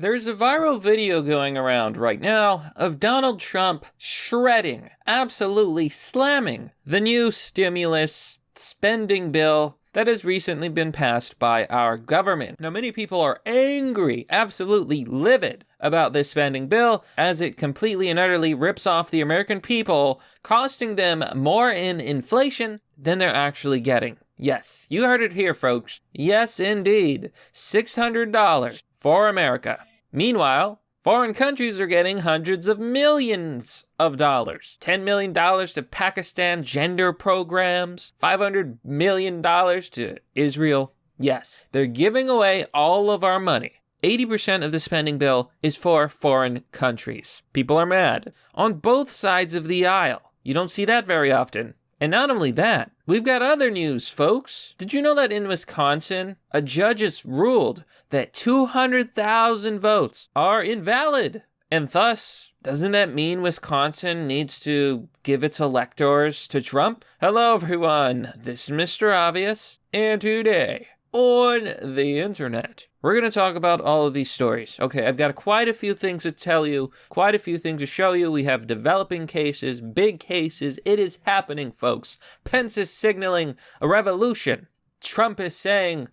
There's a viral video going around right now of Donald Trump shredding, absolutely slamming the new stimulus spending bill that has recently been passed by our government. Now, many people are angry, absolutely livid about this spending bill, as it completely and utterly rips off the American people, costing them more in inflation than they're actually getting. Yes, you heard it here, folks. Yes, indeed. $600 for America. Meanwhile, foreign countries are getting hundreds of millions of dollars. $10 million to Pakistan gender programs, $500 million to Israel. Yes, they're giving away all of our money. 80% of the spending bill is for foreign countries. People are mad on both sides of the aisle. You don't see that very often. And not only that, we've got other news, folks. Did you know that in Wisconsin, a judge has ruled that 200,000 votes are invalid? And thus, doesn't that mean Wisconsin needs to give its electors to Trump? Hello, everyone. This is Mr. Obvious. And today, on the internet, we're going to talk about all of these stories. Okay, I've got quite a few things to tell you, quite a few things to show you. We have developing cases, big cases. It is happening, folks. Pence is signaling a revolution. Trump is saying,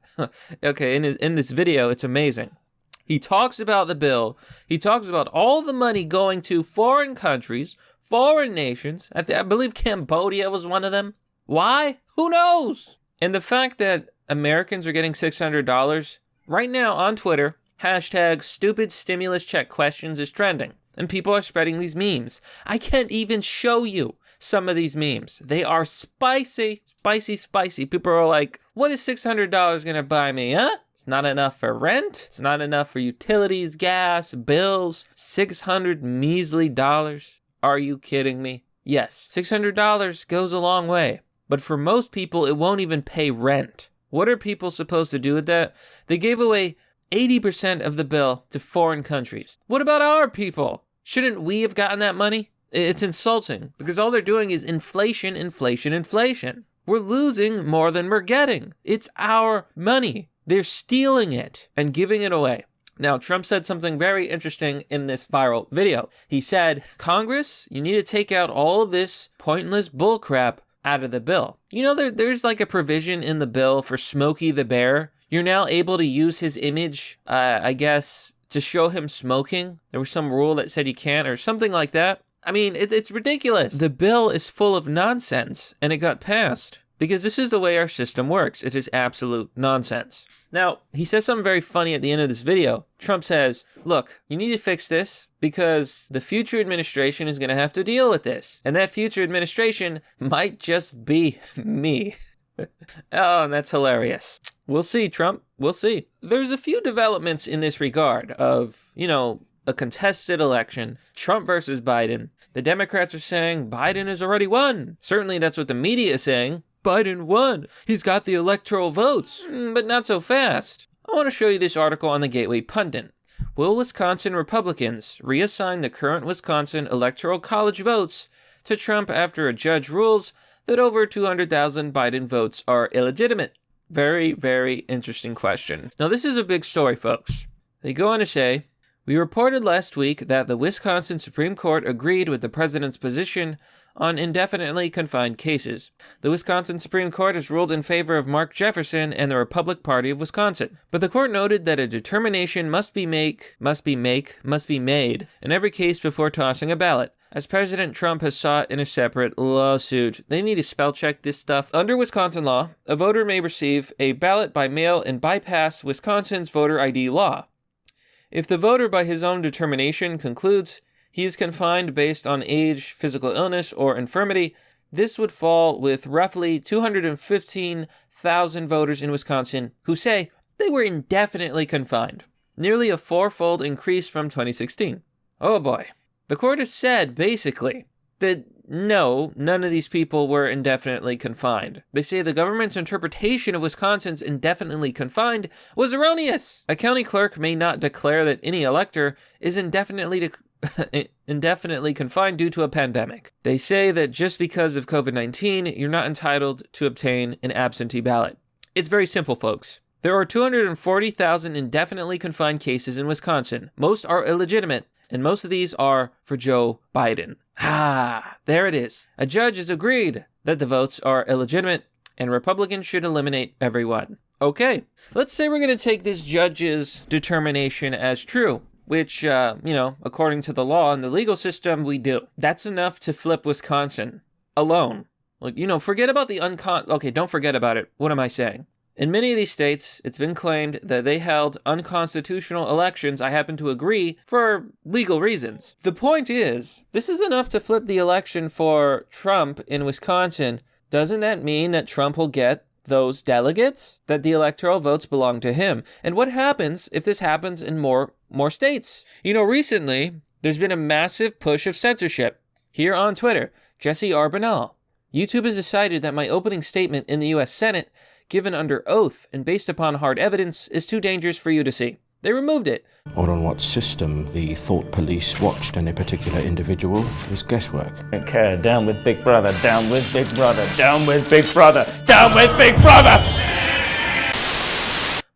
okay, in this video, it's amazing. He talks about the bill. He talks about all the money going to foreign countries, foreign nations. I believe Cambodia was one of them. Why? Who knows? And the fact that Americans are getting $600 right now on Twitter, hashtag stupid stimulus check questions is trending. And people are spreading these memes. I can't even show you some of these memes. They are spicy, spicy, spicy. People are like, what is $600 going to buy me, huh? It's not enough for rent. It's not enough for utilities, gas, bills. $600 measly dollars. Are you kidding me? Yes, $600 goes a long way. But for most people, it won't even pay rent. What are people supposed to do with that? They gave away 80% of the bill to foreign countries. What about our people? Shouldn't we have gotten that money? It's insulting because all they're doing is inflation, inflation, inflation. We're losing more than we're getting. It's our money. They're stealing it and giving it away. Now, Trump said something very interesting in this viral video. He said, Congress, you need to take out all of this pointless bullcrap out of the bill. You know, there's like a provision in the bill for Smokey the Bear. You're now able to use his image, I guess, to show him smoking. There was some rule that said you can't or something like that. I mean, it's ridiculous. The bill is full of nonsense, and it got passed because this is the way our system works. It is absolute nonsense. Now, he says something very funny at the end of this video. Trump says, look, you need to fix this because the future administration is going to have to deal with this. And that future administration might just be me. Oh, and that's hilarious. We'll see, Trump. We'll see. There's a few developments in this regard of, a contested election, Trump versus Biden. The Democrats are saying Biden has already won. Certainly that's what the media is saying. Biden won. He's got the electoral votes. But not so fast. I want to show you this article on the Gateway Pundit. Will Wisconsin Republicans reassign the current Wisconsin Electoral College votes to Trump after a judge rules that over 200,000 Biden votes are illegitimate? Very, very interesting question. Now, this is a big story, folks. They go on to say, we reported last week that the Wisconsin Supreme Court agreed with the president's position on indefinitely confined cases. The Wisconsin Supreme Court has ruled in favor of Mark Jefferson and the Republican Party of Wisconsin. But the court noted that a determination must be made in every case before tossing a ballot, as President Trump has sought in a separate lawsuit. They need to spell check this stuff. Under Wisconsin law, a voter may receive a ballot by mail and bypass Wisconsin's voter ID law. If the voter by his own determination concludes he is confined based on age, physical illness, or infirmity, this would fall with roughly 215,000 voters in Wisconsin who say they were indefinitely confined, nearly a fourfold increase from 2016. Oh boy. The court has said, basically, that no, none of these people were indefinitely confined. They say the government's interpretation of Wisconsin's indefinitely confined was erroneous. A county clerk may not declare that any elector is indefinitely confined due to a pandemic. They say that just because of COVID-19, you're not entitled to obtain an absentee ballot. It's very simple, folks. There are 240,000 indefinitely confined cases in Wisconsin. Most are illegitimate, and most of these are for Joe Biden. There it is. A judge has agreed that the votes are illegitimate, and Republicans should eliminate everyone. Okay, let's say we're going to take this judge's determination as true, which, according to the law and the legal system, we do. That's enough to flip Wisconsin alone. Forget about the okay, don't forget about it. What am I saying? In many of these states, it's been claimed that they held unconstitutional elections. I happen to agree, for legal reasons. The point is, this is enough to flip the election for Trump in Wisconsin. Doesn't that mean that Trump will get those delegates? That the electoral votes belong to him? And what happens if this happens in more states? Recently, there's been a massive push of censorship. Here on Twitter, Jesse R. Bernal. YouTube has decided that my opening statement in the U.S. Senate, given under oath and based upon hard evidence, is too dangerous for you to see. They removed it. Or on what system the thought police watched any particular individual was guesswork. Okay, down with Big Brother, down with Big Brother, down with Big Brother, down with Big Brother!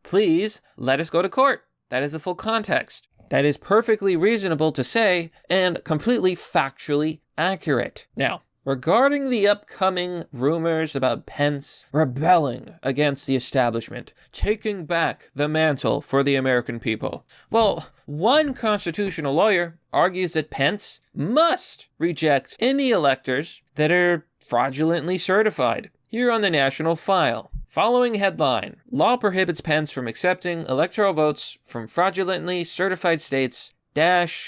Please let us go to court. That is the full context. That is perfectly reasonable to say and completely factually accurate. Now, regarding the upcoming rumors about Pence rebelling against the establishment, taking back the mantle for the American people. Well, one constitutional lawyer argues that Pence must reject any electors that are fraudulently certified. Here on the National File. Following headline, law prohibits Pence from accepting electoral votes from fraudulently certified states,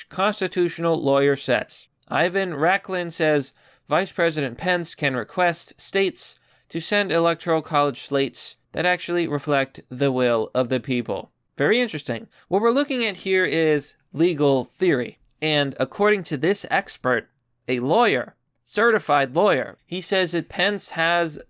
constitutional lawyer says. Ivan Racklin says, Vice President Pence can request states to send electoral college slates that actually reflect the will of the people. Very interesting. What we're looking at here is legal theory. And according to this expert, a lawyer, certified lawyer, he says that Pence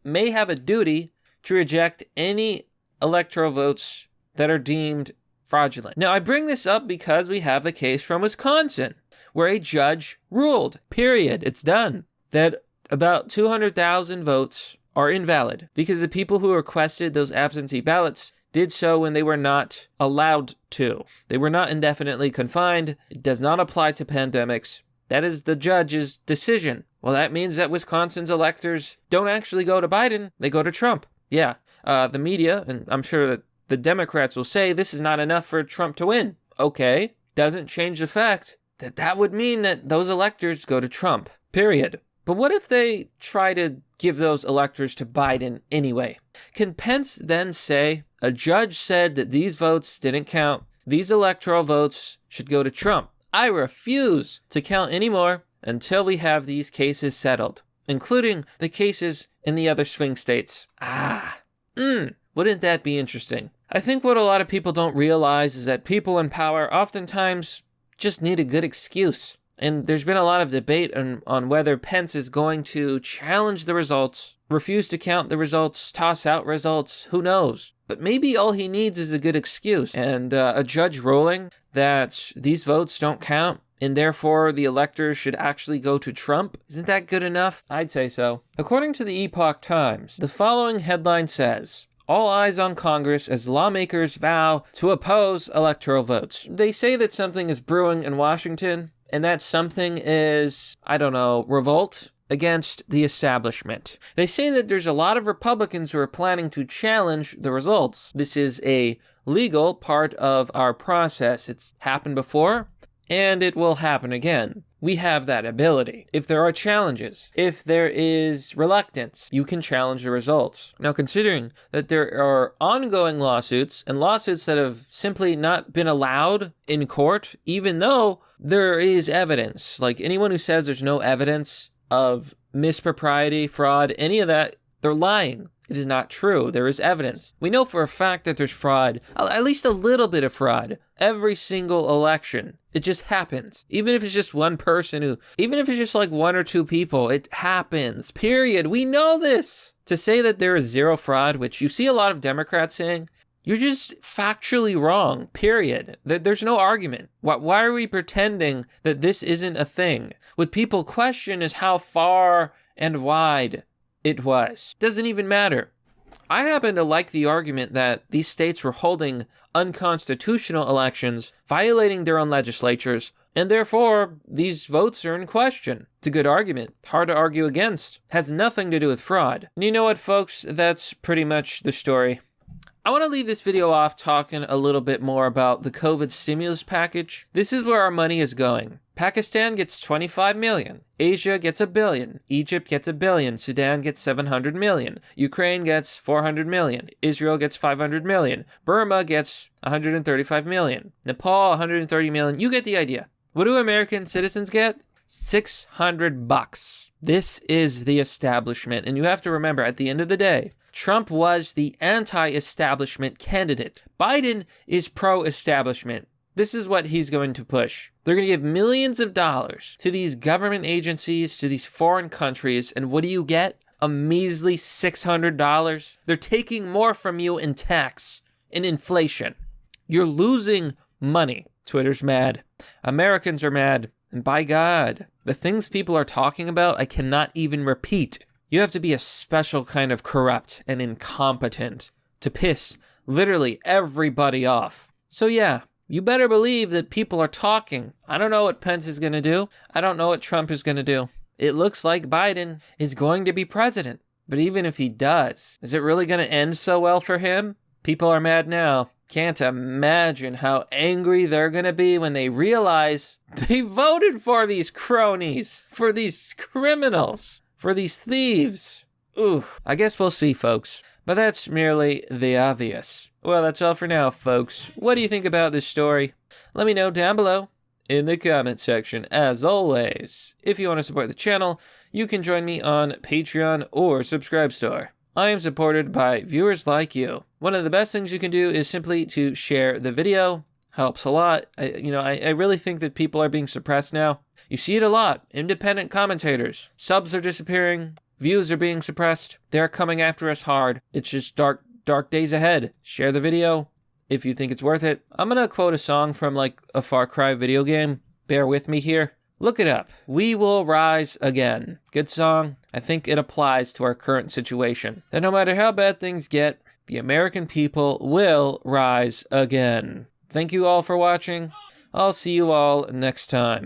may have a duty to reject any electoral votes that are deemed fraudulent. Now, I bring this up because we have the case from Wisconsin, where a judge ruled, period, it's done, that about 200,000 votes are invalid because the people who requested those absentee ballots did so when they were not allowed to. They were not indefinitely confined. It does not apply to pandemics. That is the judge's decision. Well, that means that Wisconsin's electors don't actually go to Biden, they go to Trump. Yeah, the media, and I'm sure that the Democrats will say this is not enough for Trump to win. Okay, doesn't change the fact that that would mean that those electors go to Trump, period. But what if they try to give those electors to Biden anyway? Can Pence then say, a judge said that these votes didn't count, these electoral votes should go to Trump? I refuse to count anymore until we have these cases settled, including the cases in the other swing states. Wouldn't that be interesting? I think what a lot of people don't realize is that people in power oftentimes just need a good excuse. And there's been a lot of debate on whether Pence is going to challenge the results, refuse to count the results, toss out results, who knows? But maybe all he needs is a good excuse. And a judge ruling that these votes don't count, and therefore the electors should actually go to Trump. Isn't that good enough? I'd say so. According to the Epoch Times, the following headline says, all eyes on Congress as lawmakers vow to oppose electoral votes. They say that something is brewing in Washington, and that something is, revolt against the establishment. They say that there's a lot of Republicans who are planning to challenge the results. This is a legal part of our process. It's happened before, and it will happen again. We have that ability. If there are challenges, if there is reluctance, you can challenge the results. Now, considering that there are ongoing lawsuits and lawsuits that have simply not been allowed in court, even though there is evidence, like anyone who says there's no evidence of mispropriety, fraud, any of that, they're lying. It is not true. There is evidence. We know for a fact that there's fraud, at least a little bit of fraud, every single election. It just happens. Even if it's just one person even if it's just like one or two people, it happens, period. We know this. To say that there is zero fraud, which you see a lot of Democrats saying, you're just factually wrong, period. There's no argument. Why are we pretending that this isn't a thing? What people question is how far and wide it was. Doesn't even matter. I happen to like the argument that these states were holding unconstitutional elections, violating their own legislatures, and therefore these votes are in question. It's a good argument, hard to argue against, has nothing to do with fraud. And you know what, folks? That's pretty much the story. I want to leave this video off talking a little bit more about the COVID stimulus package. This is where our money is going. Pakistan gets 25 million. Asia gets $1 billion. Egypt gets $1 billion. Sudan gets 700 million. Ukraine gets 400 million. Israel gets 500 million. Burma gets 135 million. Nepal, 130 million. You get the idea. What do American citizens get? $600. This is the establishment. And you have to remember, at the end of the day, Trump was the anti-establishment candidate. Biden is pro-establishment. This is what he's going to push. They're going to give millions of dollars to these government agencies, to these foreign countries, and what do you get? A measly $600? They're taking more from you in tax, in inflation. You're losing money. Twitter's mad. Americans are mad. And by God, the things people are talking about, I cannot even repeat. You have to be a special kind of corrupt and incompetent to piss literally everybody off. So yeah, you better believe that people are talking. I don't know what Pence is going to do. I don't know what Trump is going to do. It looks like Biden is going to be president. But even if he does, is it really going to end so well for him? People are mad now. Can't imagine how angry they're going to be when they realize they voted for these cronies, for these criminals, for these thieves. Ooh, I guess we'll see, folks. But that's merely the obvious. Well, that's all for now, folks. What do you think about this story? Let me know down below in the comment section. As always, if you want to support the channel, you can join me on Patreon or Subscribestar. I am supported by viewers like you. One of the best things you can do is simply to share the video. Helps a lot. I really think that people are being suppressed now. You see it a lot. Independent commentators. Subs are disappearing. Views are being suppressed. They're coming after us hard. It's just dark days ahead. Share the video if you think it's worth it. I'm gonna quote a song from like a Far Cry video game. Bear with me here. Look it up. We will rise again. Good song. I think it applies to our current situation. That no matter how bad things get, the American people will rise again. Thank you all for watching. I'll see you all next time.